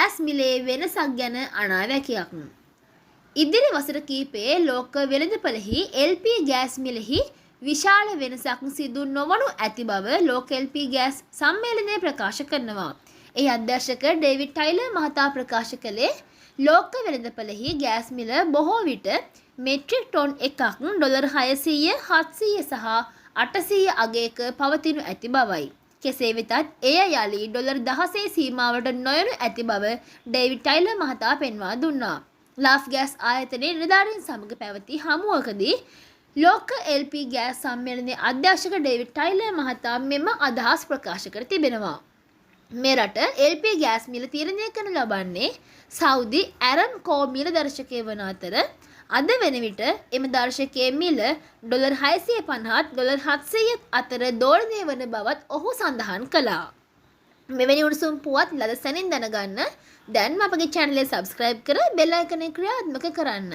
Gas මිලේ වෙනසක් ගැන අනාවැකියක්. ඉදිරි වසර කීපයේ ලෝක වෙළඳපොළෙහි LP ගෑස් මිලෙහි විශාල වෙනසක් සිදු නොවනු ඇති බව ලෝක LP ගෑස් සම්මේලනය ප්‍රකාශ කරනවා. ඒ අධ්‍යක්ෂක ඩේවිඩ් ටයිලර් මහතා ප්‍රකාශ කළේ ලෝක වෙළඳපොළෙහි ගෑස් මිල බොහෝ විට මෙට්‍රික් ටොන් එකක් ඩොලර් 600, 700 සහ 800 අගයක පවතිනු ඇති බවයි. කෙසේ වෙතත් එය යලි ඩොලර් 16 සීමාවට නොයනු ඇති බව ඩේවිඩ් ටයිලර් මහතා පෙන්වා දුන්නා. ලාෆ් ගෑස් ආයතනයේ නිලධාරීන් සමග පැවති හමුවකදී ලෝක LP ගෑස් සම්මේලනයේ අධ්‍යක්ෂක ඩේවිඩ් ටයිලර් මහතා මෙම අදහස් ප්‍රකාශ කර තිබෙනවා. මේ රට LP ගෑස් මිල තීරණය කරනු ලබන්නේ සෞදි ඇරම්කෝ මිල දර්ශකය වන අතර අද වන විට එම දර්ශකයේ මිල ඩොලර් 650 ඩොලර් 700 අතර දෝලනය වන බවත් ඔහු සඳහන් කළා. මෙවැනි උණුසුම් පුවත් ලද සැනින් දැනගන්න දැන්ම අපගේ channel එක subscribe කර bell icon එක ක්‍රියාත්මක කරන්න.